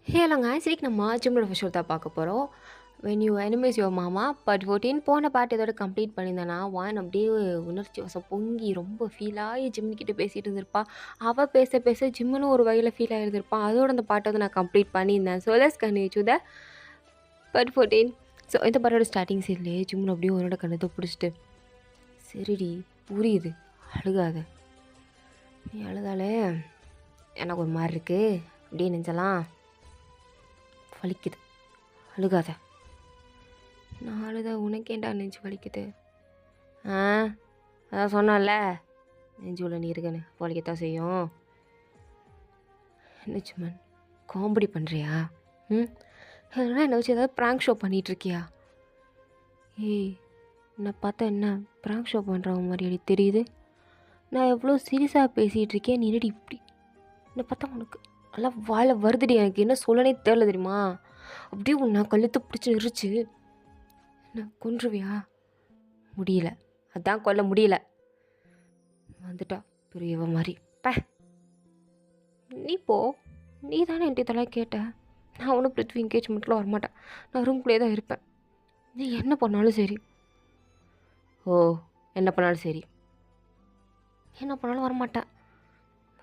Hello guys, இன்னைக்கு நம்ம ஜிம்மோட விஷயம் தான் பார்க்க போகிறோம். வென் யூ எனிமீஸ் யுவர் மாமா பார்ட் 14 போன பார்ட் இதோட கம்ப்ளீட் பண்ணியிருந்தானா வான் அப்படியே உணர்ச்சி வசம் பொங்கி ரொம்ப ஃபீல் ஆகி ஜிம்மிக்கிட்ட பேசிகிட்டு இருந்திருப்பா. அவள் பேச பேச ஜிம்முன்னு ஒரு வகையில் ஃபீல் ஆகிருந்திருப்பான். அதோட அந்த பாட்டை வந்து நான் கம்ப்ளீட் பண்ணியிருந்தேன். So let's continue the part 14. So இந்த பாட்டோட ஸ்டார்டிங் சீன்லேயே ஜிம்முன்னு அப்படியே உன்னோட கண்ணத்தை பிடிச்சிட்டு, சரிடி புரியுது, அழுகாத, நீ அழுதாலே எனக்கு ஒரு மாதிரி இருக்குது அப்படின்னு நினச்சலாம், வலிக்குது, அழுகாத, நான் அழுத உனக்கேண்டா நெஞ்சு வலிக்குது. அதான் சொன்னல நெஞ்சு உள்ள நீ இருக்குன்னு, வலிக்கத்தான் செய்யும். என்ன சும்மன் காமெடி பண்ணுறியா? இல்லைனா என்னை வச்சு ஏதாவது ப்ராங்க் ஷோ பண்ணிகிட்ருக்கியா? ஏய், என்னை பார்த்தா என்ன ப்ராங்க் ஷோ பண்ணுறவங்க மாதிரி தெரியுது? நான் எவ்வளோ சீரியஸாக பேசிகிட்டு இருக்கேன், நீ என்னடி இப்படி? என்னை பார்த்தா உனக்கு நல்லா வாழை வருதுடி, எனக்கு என்ன சொல்லனே தெரியல தெரியுமா? அப்படியே உன்னை கழுத்து பிடிச்சி நிறுச்சு என்ன கொன்றுவியா? முடியல, அதான் கொல்ல முடியல, வந்துட்டா பெரியவ மாதிரி. நீ போ, நீ தானே என்கிட்ட இதெல்லாம் கேட்ட. நான் ஒன்றும் பிருத்வி என்கேஜ்மெண்ட்டில் வரமாட்டேன், நான் ரூம்குள்ளே தான் இருப்பேன். நீ என்ன பண்ணாலும் சரி. ஓ, என்ன பண்ணாலும் சரி, என்ன பண்ணாலும் வரமாட்டேன்,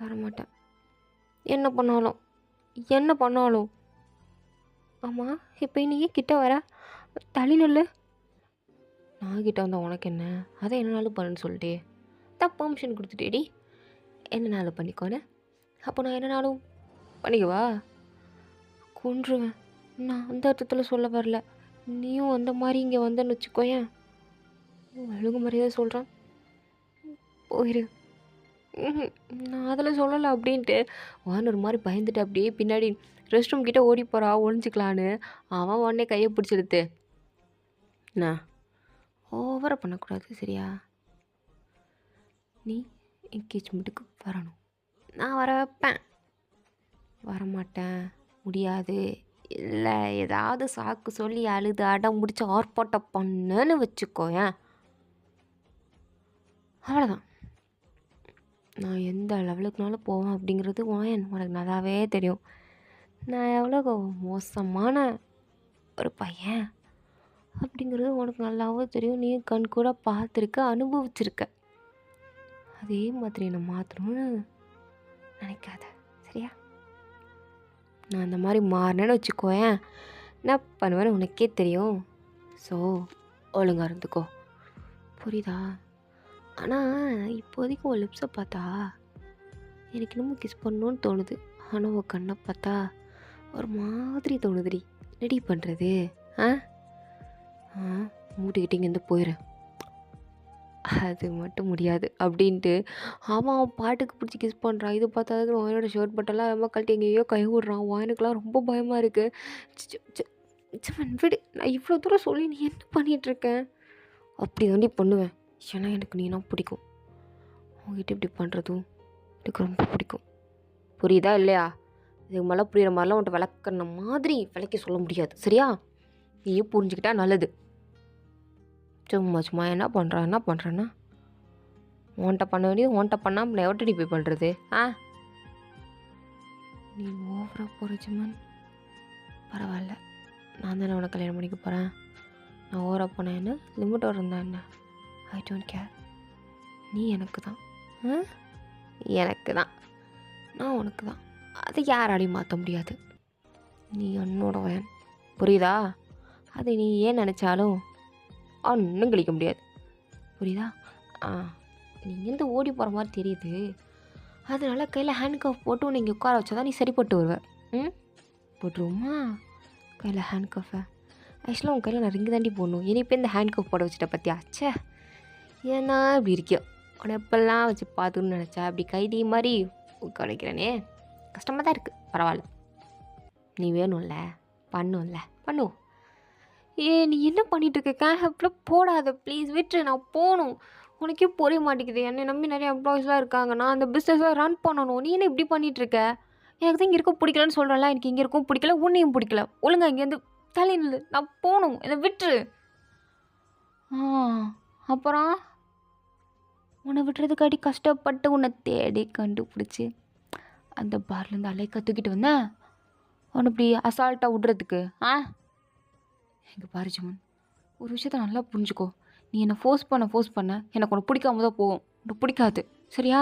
வரமாட்டேன், என்ன பண்ணாலும். ஆமாம், இப்போ நீ கிட்ட வர, தள்ளி நில்லு. நான் கிட்ட வந்தால் உனக்கு என்ன? அதை என்னனாலும் பண்ணுன்னு சொல்லிட்டே தான் பெர்மிஷன் கொடுத்துட்டேடி. என்னனாலும் பண்ணிக்கோன்னு. அப்போ நான் என்னனாலும் பண்ணிக்கவா? கொன்றுவேன். நான் அந்த அர்த்தத்தில் சொல்ல வரல. நீயும் அந்த மாதிரி இங்கே வந்தேன்னு வச்சுக்கோயேன், அழுகு மாதிரியே சொல்கிறான், போயிரு. நான் அதில் சொல்லலை அப்படின்ட்டு வான் ஒரு மாதிரி பயந்துட்டு அப்படியே பின்னாடி ரெஸ்ட் ரூம் கிட்டே ஓடி போகிறா ஒழிஞ்சிக்கலான்னு. அவன் உடனே கையை பிடிச்சிடுத்து. நான் ஓவராக பண்ணக்கூடாது சரியா? நீ என்கேஜ்மெண்ட்டுக்கு வரணும். நான் வர வைப்பேன். வரமாட்டேன், முடியாது, இல்லை ஏதாவது சாக்கு சொல்லி அழுது அடம் முடிச்சு ஆர்ப்பாட்டம் பண்ணுன்னு வச்சுக்கோயேன், அவ்வளோதான். நான் எந்த லெவலுக்குனாலும் போவேன் அப்படிங்கிறது உனக்கு நல்லாவே தெரியும். நான் எவ்வளோ மோசமான ஒரு பையன் அப்படிங்கிறது உனக்கு நல்லாவே தெரியும். நீ கண் கூட பார்த்துருக்க, அனுபவிச்சிருக்க. அதே மாதிரி என்னை மாற்றணும்னு நினைக்காத சரியா? நான் அந்த மாதிரி மாறினேன்னு வச்சுக்கோயேன், என்ன பண்ணுவேன்னு உனக்கே தெரியும். ஸோ ஒழுங்காக இருந்துக்கோ, புரியுதா? ஆனால் இப்போதைக்கு உன் லிப்ஸை பார்த்தா எனக்கு இன்னமும் கிஸ் பண்ணணுன்னு தோணுது. ஆனால் உன் கண்ணை பார்த்தா ஒரு மாதிரி தோணுதுடி. ரெடி பண்ணுறது மூட்டிக்கிட்டு இங்கேருந்து போயிடுறேன், அது மட்டும் முடியாது அப்படின்ட்டு. ஆமாம், அவன் பாட்டுக்கு பிடிச்சி கிஸ் பண்ணுறான். இது பார்த்தா வாயனோட ஷர்ட் பட்டெல்லாம் அம்மா கழட்டி எங்கேயோ கை விடுறான். வாயனுக்கெலாம் ரொம்ப பயமாக இருக்குது. விடு, நான் இவ்வளோ தூரம் சொல்லி நீ என்ன பண்ணிகிட்ருக்கேன்? அப்படி தாண்டி பண்ணுவேன், ஏன்னா எனக்கு நீனா பிடிக்கும். உங்ககிட்ட இப்படி பண்ணுறதும் எனக்கு ரொம்ப பிடிக்கும், புரியுதா இல்லையா? இதுக்கு மேலே புரிகிற மாதிரிலாம் உன்ட்ட விளக்குற மாதிரி விளக்கி சொல்ல முடியாது சரியா? நீயும் புரிஞ்சுக்கிட்டா நல்லது. சும்மா என்ன பண்ணுறேன்னா உன்கிட்ட பண்ண வேண்டியது உன்கிட்ட பண்ணாமல் எவட்டடி போய் பண்ணுறது? நீ ஓவராக போகிற ஜிம்மன். பரவாயில்ல, நான் தானே உனக்கு கல்யாணம் பண்ணிக்க போகிறேன். நான் ஓவராக போனேன் என்ன, லிமிட்டோட இருந்தா என்ன, ஐ டோன்ட் கேர். நீ எனக்கு தான், எனக்கு தான், நான் உனக்கு தான். அதை யாராலையும் மாற்ற முடியாது. நீ என்னோட வயன், புரியுதா? அதை நீ ஏன் நினச்சாலும் ஒன்றும் கழிக்க முடியாது, புரியுதா? நீ எந்த ஓடி போகிற மாதிரி தெரியுது, அதனால கையில் ஹேண்ட் கஃப் போட்டு உன்னை இங்கே உட்கார வச்சா தான் நீ சரிப்பட்டு வருவேன். போட்டுருவோமா கையில் ஹேண்ட் கஃபை? ஆக்சுவலாக உன் கையில் நான் ரிங்கு தாண்டி போடணும். இனி இப்போ இந்த ஹேண்ட் கஃப் போட வச்சுட்ட பற்றியா? ச்சே, ஏன்னா இப்படி இருக்கியோ, உன்னை எப்பெல்லாம் வச்சு பார்த்துன்னு நினச்சா அப்படி கைதி மாதிரி உட்கார வைக்கிறேனே, கஷ்டமாக தான் இருக்குது. பரவாயில்ல, நீ வேணும்ல, பண்ணுவோம். நீ என்ன பண்ணிகிட்ருக்க? கேப்லாம் போடாத ப்ளீஸ், விட்டுரு, நான் போகணும். உனக்கே புரிய மாட்டேங்குது, என்னை நம்பி நிறைய எம்ப்ளாயிஸ்லாம் இருக்காங்க, நான் அந்த பிஸ்னஸை ரன் பண்ணணும். நீ என்ன இப்படி பண்ணிகிட்ருக்க? எனக்கு தான் இங்கே இருக்க பிடிக்கலன்னு சொல்கிறேன்ல, எனக்கு இங்கே இருக்கும் பிடிக்கல, உன்னையும் பிடிக்கல. ஒழுங்கா இங்கேருந்து தள்ளி நில்லு, நான் போகணும், என்னை விட்டுரு. அப்புறம் உன்னை விட்டுறதுக்காட்டி கஷ்டப்பட்டு உன்னை தேடி கண்டுபிடிச்சி அந்த பார்லேருந்து அலைக்க தூக்கிட்டு வந்தேன். அவனை இப்படி அசால்ட்டாக விட்றதுக்கு? ஆ இங்கே பாரு ஜிமன், ஒரு விஷயத்த நல்லா புரிஞ்சுக்கோ. நீ என்னை ஃபோர்ஸ் பண்ண எனக்கு உனக்கு பிடிக்காம தான் போகும். உனக்கு பிடிக்காது சரியா?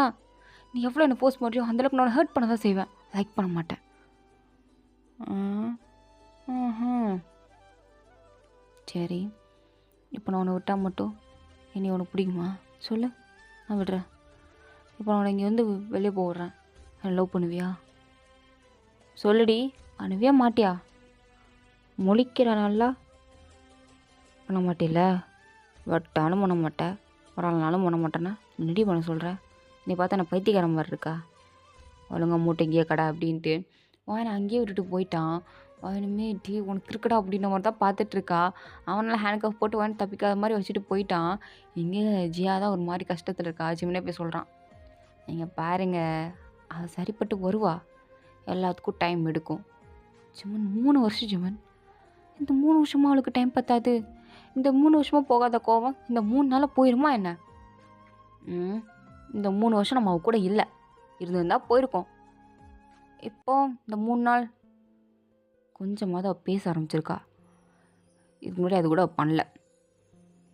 நீ எவ்வளோ என்னை ஃபோர்ஸ் பண்ணுறியோ அந்தளவுக்கு நான் ஹர்ட் பண்ண தான் செய்வேன். லைக் பண்ண மாட்டேன். சரி, இப்போ நான் உன்னை விட்டால் மட்டும் என்னை உனக்கு பிடிக்குமா சொல்லு? நான் விடுறேன். இப்போ நான் இங்கே வந்து வெளியே போடுறேன், என்னை லவ் பண்ணுவியா? சொல்லுடி, அனுவியா மாட்டியா? முழிக்கிற நல்லா பண்ண மாட்டில்ல? வட்டாலும் பண்ண மாட்டேன், ஒரு நாளும் பண்ண மாட்டேன்னா என்னடி பண்ண சொல்கிறேன்? நீ பார்த்தா நான் பைத்தியக்கார மாதிரி இருக்கா? ஒழுங்கா மூட்டை இங்கேயே கடை அப்படின்ட்டு அவனை அங்கேயே விட்டுட்டு போயிட்டான். அவனுமே டீ உனக்கு இருக்கடா அப்படின்ற மாதிரி தான் பார்த்துட்ருக்கா. அவனால் ஹேண்ட் கஃப் போட்டு வாங்கி தப்பிக்காத மாதிரி வச்சுட்டு போயிட்டான். இங்கே ஜியா தான் ஒரு மாதிரி கஷ்டத்தில் இருக்கா. ஜிம்னே போய் சொல்கிறான், நீங்கள் பாருங்க அது சரிப்பட்டு வருவா, எல்லாத்துக்கும் டைம் எடுக்கும். ஜிமன் 3 வருஷம் ஜிமன், இந்த 3 வருஷமாக அவளுக்கு டைம் பத்தாது. இந்த 3 வருஷமாக போகாத கோவம் இந்த 3 நாளில் போயிடுமா என்ன? இந்த 3 வருஷம் நம்ம அவ கூட இல்லை, இருந்திருந்தால் போயிருக்கோம். இப்போ இந்த 3 நாள் கொஞ்சமாவது அவள் பேச ஆரம்பிச்சிருக்கா. இதுக்கு முன்னாடி அது கூட அவள் பண்ணல.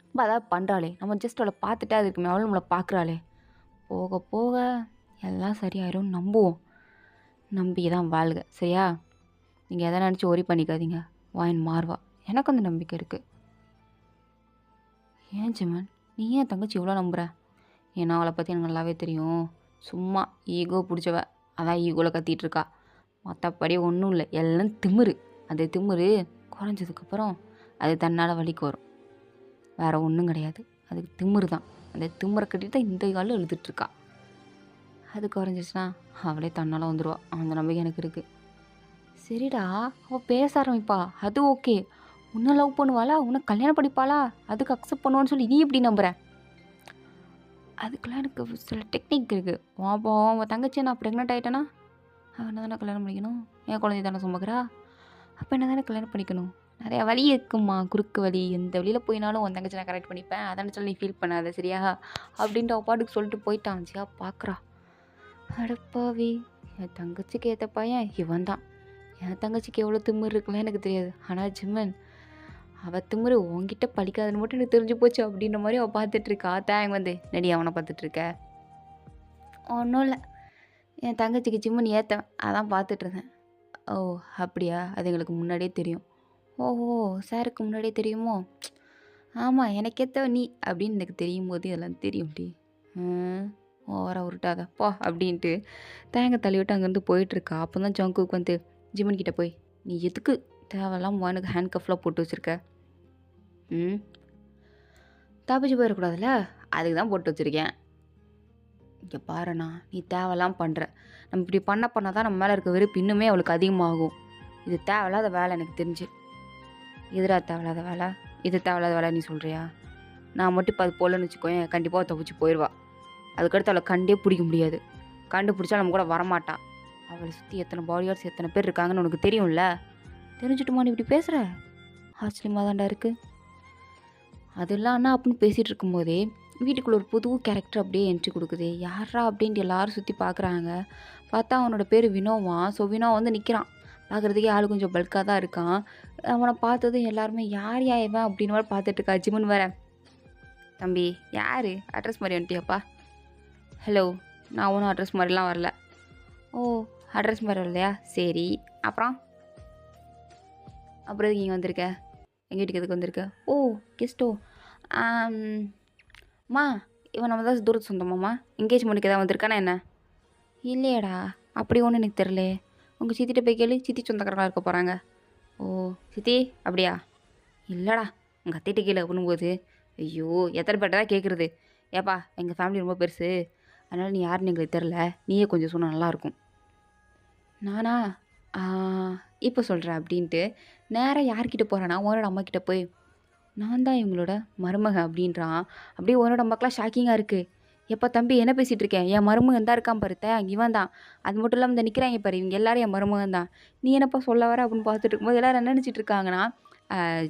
இப்போ அதாவது பண்ணுறாளே, நம்ம ஜஸ்ட் அவளை பார்த்துட்டே அதுக்கு அவளும் நம்மளை பார்க்குறாளே. போக போக எல்லாம் சரியாயிரும் நம்புவோம். நம்பி தான் வாழ்க சரியா? நீங்கள் எதை நினச்சி ஒரி பண்ணிக்காதீங்க, வாயின் மாறுவா. எனக்கு அந்த நம்பிக்கை இருக்குது. ஏன் ஜிமன், நீ ஏன் தங்கச்சி இவ்வளோ நம்புகிற? ஏன்னா அவளை பற்றி எனக்கு நல்லாவே தெரியும். சும்மா ஈகோ பிடிச்சவ, அதான் ஈகோவில் கத்திகிட்டு இருக்கா. மற்றபடி ஒன்றும் இல்லை, எல்லாம் திமிரு. அந்த திமிரு குறைஞ்சதுக்கப்புறம் அது தன்னால் வலிக்கு வரும், வேறு ஒன்றும் கிடையாது. அதுக்கு திமிரு தான். அந்த திமிரை கட்டிட்டு தான் இந்த காலில் இழுத்துட்ருக்கா. அது குறைஞ்சிச்சுன்னா அவளே தன்னால் வந்துடுவா. அந்த நம்பிக்கை எனக்கு இருக்குது. சரிடா, அவள் பேச ஆரம்பிப்பா, அது ஓகே. உன்னை லவ் பண்ணுவாளா, உன்னை கல்யாணம் படிப்பாளா, அதுக்கு அக்செப்ட் பண்ணுவான்னு சொல்லி நீ எப்படி நம்புற? அதுக்கெல்லாம் எனக்கு சில டெக்னிக் இருக்குது. உன் தங்கச்சி நான் ப்ரெக்னென்ட் ஆகிட்டேன்னா அவன் என்ன தானே கல்யாணம் பண்ணிக்கணும்? என் குழந்தைய தானே சுமக்கிறா, அப்போ என்ன தானே கல்யாணம் பண்ணிக்கணும்? நிறையா வழி இருக்குமா, குறுக்கு வழி. எந்த வழியில் போயினாலும் உன் தங்கச்சி நான் கரெக்ட் பண்ணிப்பேன், அதான சொல்லி நீ ஃபீல் பண்ணாத சரியா? அப்படின்ட்டு அவள் பாட்டுக்கு சொல்லிட்டு போயிட்டான். ஜியா பார்க்குறா, அடப்பாவி, என் தங்கச்சிக்கு ஏற்ற பையன் இவன் தான். என் தங்கச்சிக்கு எவ்வளோ திமிரு இருக்குன்னு எனக்கு தெரியாது. ஆனால் ஜிம்மன், அவள் திமிரு உங்ககிட்ட பழிக்காதுன்னு மட்டும் எனக்கு தெரிஞ்சு போச்சு அப்படின்ற மாதிரி அவள் பார்த்துட்ருக்கா. தேங்க வந்து நடி அவனை பார்த்துட்ருக்க? ஒன்றும் இல்லை, என் தங்கச்சிக்கு ஜிம்மன் ஏற்றவன், அதான் பார்த்துட்ருந்தேன். ஓ அப்படியா? அது எங்களுக்கு முன்னாடியே தெரியும். ஓஹோ, சாருக்கு முன்னாடியே தெரியுமோ? ஆமாம், எனக்கு ஏற்றவ நீ அப்படின்னு எனக்கு தெரியும் போது இதெல்லாம் தெரியும். டி ஓவராக உருட்டாத போ அப்படின்ட்டு தேங்க தள்ளிவிட்டு அங்கேருந்து போயிட்டுருக்கா. அப்போ தான் ஜங்குக்கு வந்து ஜிம்மன் கிட்டே போய், நீ எதுக்கு தேவையில்லாம வானுக்கு ஹேண்ட் கஃப்லாம் போட்டு வச்சுருக்க? தப்பிச்சு போயிடக்கூடாதுல்ல, அதுக்கு தான் போட்டு வச்சுருக்கேன். இங்கே பாருண்ணா, நீ தேவையெல்லாம் பண்ணுற. நம்ம இப்படி பண்ண தான் நம்ம மேலே இருக்க வெறுப்பு இன்னுமே அவளுக்கு அதிகமாகும். இது தேவையில்லாத வேலை எனக்கு தெரிஞ்சு. எதிரா தேவையில்லாத வேலை? இது தேவையில்லாத வேலை நீ சொல்கிறியா? நான் மட்டும் இப்போ அது போலன்னு வச்சுக்கோயேன், கண்டிப்பாக தப்பிச்சு போயிடுவா. அதுக்கடுத்து அவளை கண்டே பிடிக்க முடியாது. கண்டுபிடிச்சா நம்ம கூட வரமாட்டான். அவளை சுற்றி எத்தனை பாடியார்ட்ஸ் எத்தனை பேர் இருக்காங்கன்னு உனக்கு தெரியும்ல? தெரிஞ்சுட்டுமா நீ இப்படி பேசுகிற? ஆச்சரியமாக தான்டா இருக்குது. அதெல்லாம் அண்ணா அப்படின்னு பேசிகிட்டு இருக்கும்போதே வீட்டுக்குள்ளே ஒரு புது கேரக்டர் அப்படியே என்ட்ரி கொடுக்குது. யாரா அப்படின்ட்டு எல்லாரும் சுற்றி பார்க்குறாங்க. பார்த்தா அவனோட பேர் வினோவான். ஸோ வினோ வந்து நிற்கிறான். பார்க்குறதுக்கே ஆள் கொஞ்சம் பல்காக தான் இருக்கான். அவனை பார்த்ததும் எல்லாருமே யார் இவன் அப்படின்னு மாதிரி பார்த்துட்ருக்கா. ஜிம்மன் வேற, தம்பி யார் அட்ரஸ் மாதிரி வந்துட்டியாப்பா? ஹலோ, நான் ஒன்றும் அட்ரஸ் மாதிரிலாம் வரல. ஓ, அட்ரஸ் மாதிரி வரலையா? சரி, அப்புறம் எதுக்கு இங்கே வந்திருக்க? எங்கள் வீட்டுக்கு எதுக்கு வந்திருக்க? ஓ, கெஸ்ட்டோ. அம்மா, இவன் நம்ம தான் தூரத்து சொந்தமாம்மா. எங்கேஜ்மெண்ட்டுக்கு எதாவது வந்திருக்கானா என்ன? இல்லையாடா, அப்படி ஒன்றும் எனக்கு தெரில. உங்கள் சித்திட்ட போய் கேளு, சித்தி சொந்தக்காரங்களாக இருக்க போகிறாங்க. ஓ சித்தி அப்படியா? இல்லைடா, உங்கள் அத்தைகிட்ட கேளு அப்படின்போது, ஐயோ எத்தனை பேர்ட்ட தான் கேட்குறது? ஏப்பா, எங்கள் ஃபேமிலி ரொம்ப பெருசு, அதனால் நீ யாருன்னு எங்களுக்கு தெரில, நீயே கொஞ்சம் சொன்னால் நல்லாயிருக்கும். நானா? இப்போ சொல்கிறேன் அப்படின்ட்டு நேராக யார்கிட்ட போகிறேன்னா உன்னோட அம்மா கிட்டே போய், நான் தான் இவங்களோட மருமக அப்படின்றான். அப்படியே உன்னோட அம்மாக்கெலாம் ஷாக்கிங்காக இருக்குது. எப்போ தம்பி என்ன பேசிகிட்டு இருக்கேன்? என் மருமகன் தான் இருக்கான் பாரு, இவன் தான். அது மட்டும் இல்லாமல் இந்த நிற்கிறாங்க பாரு, இவங்க எல்லாரும் என் மருமகன் தான். நீ என்னப்பா சொல்ல வர அப்படின்னு பார்த்துட்டு இருக்கும்போது எல்லோரும் என்ன நினச்சிட்டு இருக்காங்கன்னா,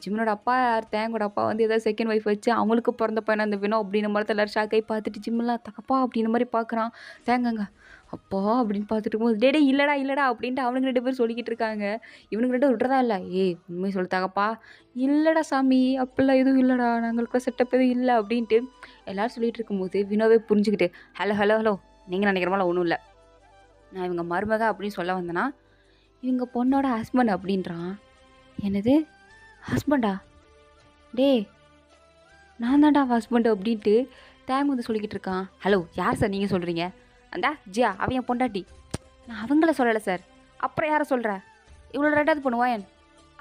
ஜிம்மனோட அப்பா தேங்கோட அப்பா வந்து ஏதாவது செகண்ட் ஒய்ஃப் வச்சு அவங்களுக்கு பிறந்த பையனா அந்த வினோ அப்படின்ற மாதிரி எல்லோரும் ஷாக்காகி பார்த்துட்டு ஜிம்மெல்லாம் தகப்பா அப்படின்ற மாதிரி பார்க்குறான். தேங்கங்க அப்பா அப்படின்னு பார்த்துட்டு இருக்கும்போது டே டேய் இல்லடா இல்லடா அப்படின்ட்டு அவனுங்க 2 பேரும் சொல்லிக்கிட்டு இருக்காங்க. இவனுங்க 2 விட்றதா இல்ல. ஏய் உண்மைய சொல்லிட்டாங்கப்பா. இல்லடா சாமி அப்படிலாம் எதுவும் இல்லடா. நாங்களுக்குள்ள செட்டப் எதுவும் இல்ல அப்படின்ட்டு எல்லாரும் சொல்லிட்டு இருக்கும்போது வினோவே புரிஞ்சுக்கிட்டு ஹலோ ஹலோ ஹலோ நீங்க நினைக்கிற மாதிரிலாம் ஒன்றும் இல்ல. நான் இவங்க மருமக அப்படின்னு சொல்ல வந்தேன்னா இவங்க பொண்ணோட ஹஸ்பண்ட் அப்படின்றான். என்னது ஹஸ்பண்டா? டேய் நான் தான்டா ஹஸ்பண்ட் அப்படின்ட்டு தேங்க வந்து சொல்லிக்கிட்டு இருக்கான். ஹலோ யார் சார் நீங்கள் சொல்கிறீங்க? அந்தா ஜியா அவன் என் பொண்டாட்டி. நான் அவங்கள சொல்லலை சார். அப்புறம் யாரை சொல்கிற? இவ்வளோ ரெண்டாவது பண்ணுவாயன்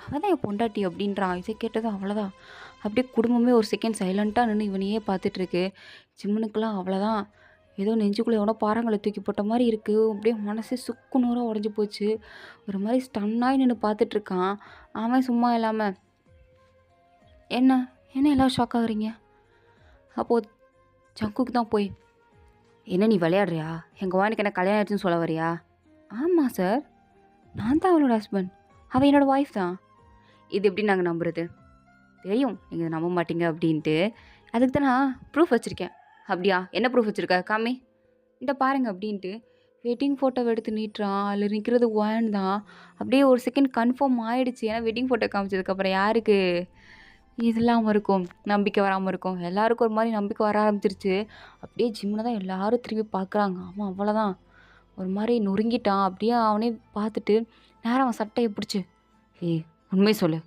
அவன் தான் என் பொண்டாட்டி அப்படின்றான். இதை கேட்டதும் அவ்வளோதான். அப்படியே குடும்பமே ஒரு செகண்ட் சைலண்ட்டாக நின்று இவனையே பார்த்துட்ருக்கு. ஜிம்முனுக்கெல்லாம் அவ்வளோதான். ஏதோ நெஞ்சுக்குள்ளே எவனோ பாறாங்களை தூக்கி போட்ட மாதிரி இருக்குது. அப்படியே மனசே சுக்கு நூறாக உடஞ்சி போச்சு. ஒரு மாதிரி ஸ்டன்னாகி நின்று பார்த்துட்ருக்கான். அவன் சும்மா இல்லாமல் என்ன என்ன எல்லாம் ஷாக் ஆகுறீங்க? அப்போது ஜங்குக்கு தான் போய் என்ன நீ விளையாடுறியா? எங்கள் வாய்னுக்கு என்ன கல்யாணம் ஆயிடுச்சுன்னு சொல்ல வரியா? ஆமாம் சார் நான் தான் அவளோட ஹஸ்பண்ட். அவள் என்னோடய ஒய்ஃப் தான். இது எப்படி நாங்கள் நம்புறது? தெரியும் நீங்கள் இதை நம்ப மாட்டீங்க அப்படின்ட்டு. அதுக்கு தான் நான் ப்ரூஃப் வச்சுருக்கேன். அப்படியா என்ன ப்ரூஃப் வச்சுருக்க? காமி இந்த பாருங்க அப்படின்ட்டு வெட்டிங் ஃபோட்டோவை எடுத்து நீட்டுறான். அதில் நிற்கிறது ஒயன் தான். அப்படியே ஒரு செகண்ட் கன்ஃபார்ம் ஆகிடுச்சு. ஏன்னா வெட்டிங் ஃபோட்டோ காமிச்சதுக்கப்புறம் யாருக்கு இதெல்லாம் இருக்கும் நம்பிக்கை வராமல் இருக்கும்? எல்லாருக்கும் ஒரு மாதிரி நம்பிக்கை வர ஆரம்பிச்சிருச்சு. அப்படியே ஜிம்மில் தான் எல்லாரும் திரும்பி பார்க்குறாங்க. அவன் அவ்வளோதான் ஒரு மாதிரி நொறுங்கிட்டான். அப்படியே அவனே பார்த்துட்டு நேரம் அவன் சட்டையை பிடிச்சி ஏய் உண்மை சொல்லு,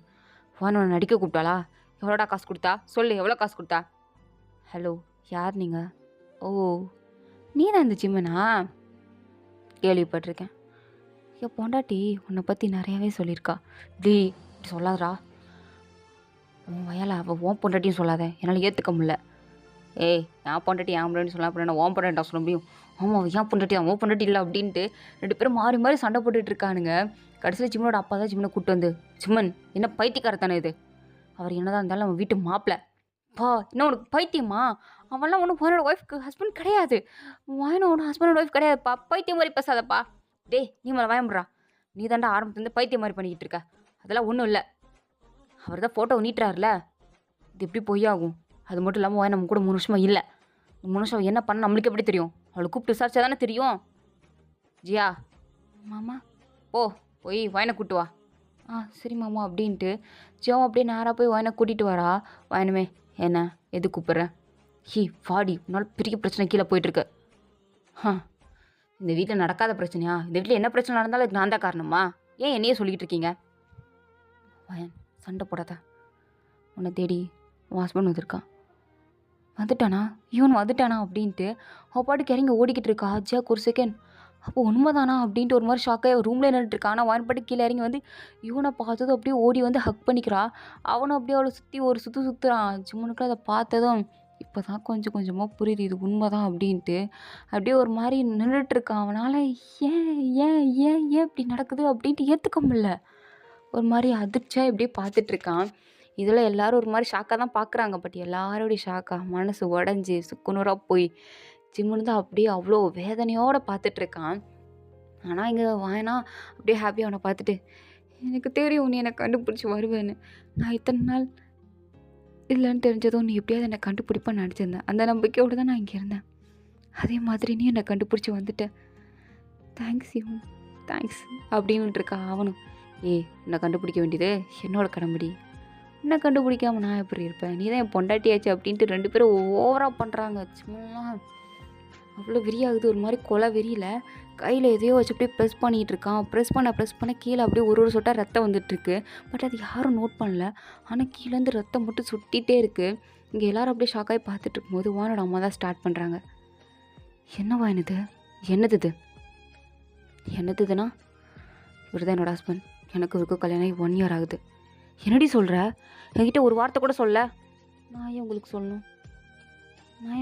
ஃபோன் அவனை நடிக்க கூப்பிட்டாளா? எவ்வளோடா காசு கொடுத்தா? சொல்லு எவ்வளோ காசு கொடுத்தா? ஹலோ யார் நீங்கள்? ஓ நீ தான் இந்த ஜிம்மனா? கேள்விப்பட்டிருக்கேன். என் பொண்டாட்டி உன்னை பற்றி நிறையாவே சொல்லியிருக்கா. டி இப்படி சொல்லாதடா. உன் வயலை அவள் ஓன் பொண்டாட்டியும் சொல்லாத, என்னால் ஏற்றுக்க முடியல. ஏய் என் பொண்டாட்டி என் பொண்டாட்டி சொல்லலாம் அப்படின்னா ஓன் பொண்டாட்டா சொல்ல முடியும்? ஆமாம் ஏன் பொண்டாட்டி அவன் பொண்டாட்டி இல்லை அப்படின்ட்டு 2 பேரும் மாறி மாறி சண்டை போட்டுட்டு இருக்கானுங்க. கடைசியில் ஜிம்மனோட அப்பா தான் ஜிம்மனை கூப்பிட்டு வந்து ஜிம்மன் என்ன பைத்தியக்காரத்தானே இது? அவர் என்னதான் இருந்தாலும் அவன் வீட்டு மாப்பிள்ள பா. என்ன உனக்கு பைத்தியமா? அவன்லாம் ஒன்றும் உன்னோட ஒய்ஃப்க்கு ஹஸ்பண்ட் கிடையாது. வாயினும் ஒன்றும் ஹஸ்பண்டோட ஒய்ஃப் கிடையாதுப்பா. பைத்தியம் மாதிரி பேசாதப்பா. டேய் நீ மேலே வாயமுடுறா. நீ தாண்டா ஆரம்பத்துலேருந்து பைத்தியம் மாதிரி பண்ணிக்கிட்டு இருக்க. அதெல்லாம் ஒன்றும் இல்லை. அவர் தான் ஃபோட்டோ நீட்டுறாருல, இது எப்படி பொய்யாகும்? அது மட்டும் இல்லாமல் வாய் நம்ம கூட 3 வருஷமாக இல்லை. 3 வருஷம் என்ன பண்ண நம்மளுக்கு எப்படி தெரியும்? அவளை கூப்பிட்டு விசாரிச்சா தானே தெரியும். ஜியா மாமா ஓ போய் வாயனை கூட்டு வா. சரி மாமா அப்படின்ட்டு ஜியாவும் அப்படியே நேராக போய் வாயனை கூட்டிகிட்டு வரா. வாயனுமே என்ன எது கூப்பிட்றேன்? வாடி உன்னால் பெரிய பிரச்சனை கீழே போயிட்டுருக்கு. இந்த வீட்டில் நடக்காத பிரச்சனையா? இந்த வீட்டில் என்ன பிரச்சனை நடந்தாலும் அதுக்கு நான் தான் காரணமா? ஏன் என்னையே சொல்லிக்கிட்டு இருக்கீங்க? வாயன் சண்டை போடாத. உன்னை தேடி உன் ஹஸ்பண்ட் வந்திருக்கான். வந்துட்டானா? இவன் வந்துட்டானா அப்படின்ட்டு அவள் பாட்டுக்கு இறங்கி ஓடிக்கிட்டு இருக்கா. ஜியாக்கு ஒரு செகண்ட் அப்போ உண்மைதானா அப்படின்ட்டு ஒரு மாதிரி ஷாக்காக ரூம்லேயே நின்றுட்டுருக்கா. ஆனால் வான் பாட்டு கீழே இறங்கி வந்து இவனை பார்த்ததும் அப்படியே ஓடி வந்து ஹக் பண்ணிக்கிறா. அவனும் அப்படியே அவளை சுற்றி ஒரு சுற்றுறான். ஜிம்முனுக்கு அதை பார்த்ததும் இப்போ தான் கொஞ்சம் கொஞ்சமாக புரியுது இது உண்மை தான் அப்படின்ட்டு. அப்படியே ஒரு மாதிரி நின்றுட்டுருக்கான். அவனால் ஏன் ஏன் ஏன் ஏன் இப்படி நடக்குது அப்படின்ட்டு ஏற்றுக்க முடியல. ஒரு மாதிரி அதிர்ச்சியாக இப்படியே பார்த்துட்ருக்கான். இதில் எல்லோரும் ஒரு மாதிரி ஷாக்காக தான் பார்க்குறாங்க. பட் எல்லாரோடைய ஷாக்காக மனசு உடஞ்சி சுக்குநூறாக போய் ஜிம்முன்னு தான் அப்படியே அவ்வளோ வேதனையோடு பார்த்துட்ருக்கான். ஆனால் இங்கே வாயனா அப்படியே ஹாப்பியாக அவனை பார்த்துட்டு எனக்கு தெரியும் நீ என்னை கண்டுபிடிச்சி வருவேன்னு. நான் இத்தனை நாள் இல்லைன்னு தெரிஞ்சதும் நீ எப்படியாவது என்னை கண்டுபிடிப்பான்னு நினச்சிருந்தேன். அந்த நம்பிக்கையோடு தான் நான் இங்கே இருந்தேன். அதே மாதிரி நீ என்னை கண்டுபிடிச்சி வந்துட்டேன். தேங்க்ஸ் யூ தேங்க்ஸ் அப்படின்னு இருக்கா அவனும். என்னை கண்டுபிடிக்க வேண்டியது என்னோட கடமைடி. என்ன கண்டுபிடிக்காம நான் எப்படி இருப்பேன்? நீ தான் என் பொண்டாட்டியாச்சு அப்படின்ட்டு 2 பேரும் ஓவராக பண்ணுறாங்க. சும்மா அவ்வளோ வெறியாகுது. ஒரு மாதிரி கொலை வெறியில் கையில் எதையோ வச்சு அப்படியே ப்ரெஸ் பண்ணிகிட்டு இருக்கான். ப்ரெஸ் பண்ண கீழே அப்படியே ஒரு சொட்டாக ரத்தம் வந்துட்டுருக்கு. பட் அது யாரும் நோட் பண்ணல. ஆனால் கீழேருந்து ரத்தம் மட்டும் சுட்டிகிட்டே இருக்குது. இங்கே எல்லோரும் அப்படியே ஷாக்காகி பார்த்துட்டு இருக்கும்போது வானோட அம்மா தான் ஸ்டார்ட் பண்ணுறாங்க. என்னவா என்னது என்னதுன்னா இவர் தான் என்னோட ஹஸ்பண்ட். எனக்கு இவருக்கு கல்யாணம் ஆகி 1 இயர் ஆகுது. என்னடி சொல்கிற? என்கிட்ட ஒரு வார்த்தை கூட சொல்ல. நான் ஏன்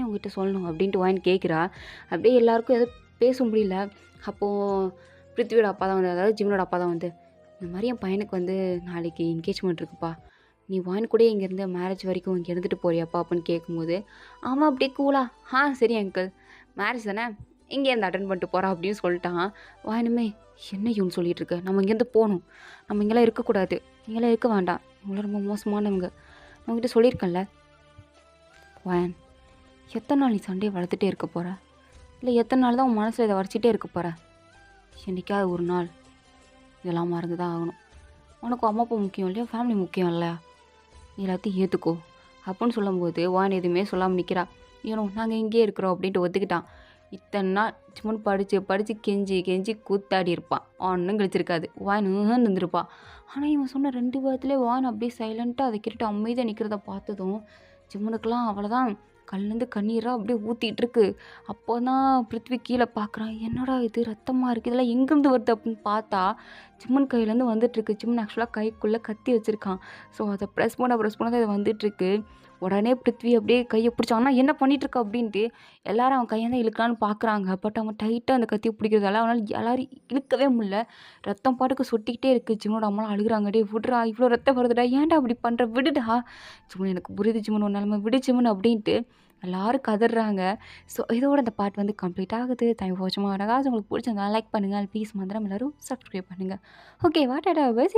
உங்ககிட்ட சொல்லணும் அப்படின்ட்டு வாங்கி கேட்குறா. அப்படியே எல்லாருக்கும் எதுவும் பேச முடியல. அப்போது பிருத்திவியோட அப்பா தான் வந்து, அதாவது ஜிம்னோட அப்பா தான் வந்து, இந்த மாதிரி என் பையனுக்கு வந்து நாளைக்கு என்கேஜ்மெண்ட் இருக்குப்பா, நீ வாயின் கூட இங்கேருந்து மேரேஜ் வரைக்கும் இங்கே இருந்துட்டு போறியாப்பா அப்படின்னு கேட்கும்போது அவன் அப்படியே கூலா சரி அங்கிள் மேரேஜ் தானே இங்கேருந்து அட்டன் பண்ணிட்டு போகிறா அப்படின்னு சொல்லிட்டான். வாயினுமே என்ன இவனு சொல்லிட்டு இருக்க? நம்ம இங்கேருந்து போகணும், நம்ம இங்கெல்லாம் இருக்கக்கூடாது, இங்கெல்லாம் இருக்க வேண்டாம், இவங்களாம் ரொம்ப மோசமானவங்க, நான் உங்ககிட்ட சொல்லியிருக்கேன்ல. வாயன் எத்தனை நாள் நீ சண்டையை வளர்த்துட்டே இருக்க போகிற? இல்லை எத்தனை நாள் தான் உன் மனசில் இதை வரைச்சிட்டே இருக்க போகிற? என்னைக்காவது ஒரு நாள் இதெல்லாம் மறந்து தான் ஆகணும். உனக்கு அம்மா அப்பா முக்கியம் இல்லையா, ஃபேமிலி முக்கியம் இல்லையா, நீ எல்லாத்தையும் ஏற்றுக்கோ அப்படின்னு சொல்லும்போது வான் எதுவுமே சொல்லாமல் நிற்கிறா. ஏனோ நாங்கள் இங்கேயே இருக்கிறோம் அப்படின்ட்டு ஒத்துக்கிட்டான். இத்தனை நாள் சும்மா படித்து கெஞ்சி கெஞ்சி கூத்தாடி இருப்பான். ஒன்றும் கழிச்சிருக்காது. வான் இருந்திருப்பான். ஆனால் இவன் சொன்ன 2 வாரத்துலேயே வான் அப்படியே சைலண்ட்டாக அதை கேட்டுட்டு அமைதியாக நிற்கிறத பார்த்ததும் ஜிம்மனுக்கெல்லாம் அவ்வளோதான் கல்லேருந்து கண்ணீராக அப்படியே ஊற்றிட்டு இருக்கு. அப்போ தான் பிருத்வி கீழே பார்க்குறான். என்னடா இது ரத்தமாக இருக்குது, இதெல்லாம் எங்கேருந்து வருது அப்படின்னு பார்த்தா ஜிம்மன் கையிலேருந்து வந்துட்டுருக்கு. ஜிம்மன் ஆக்சுவலாக கைக்குள்ளே கத்தி வச்சுருக்கான். ஸோ அதை ப்ரெஸ் பண்ண தான் இது வந்துட்டுருக்கு. உடனே பிருத்வி அப்படியே கையை பிடிச்சான்னா என்ன பண்ணிகிட்ருக்க அப்படின்ட்டு எல்லாரும் அவன் கையை தான் இழுக்கலான்னு பார்க்குறாங்க. பட் அவன் டைட்டாக அந்த கத்தியை பிடிக்கிறதால அவனால் எல்லாரும் இழுக்கவே முடியல. ரத்தம் பாட்டுக்கு சொட்டிக்கிட்டே இருக்குது. ஜிம்மனோட அம்மாலாம் அழுகுறாங்க. டே விடுறா, இவ்வளோ ரத்தம் வருதுடா, ஏன்டா அப்படி பண்ணுற, விடுடா ஜிம்மன், எனக்கு புரியுது ஜிம்மன் ஒரு நிலமை, விடு ஜிம்மன் அப்படின்ட்டு எல்லாரும் கதறாங்க. ஸோ இதோட இந்த பார்ட் வந்து கம்ப்ளீட் ஆகுது. தேங்க்யூ ஃபார் வாட்சிங். உங்களுக்கு பிடிச்சிருந்தா லைக் பண்ணுங்கள். ப்ளீஸ் மந்திரம் எல்லோரும் சப்ஸ்கிரைப் பண்ணுங்கள். Okay what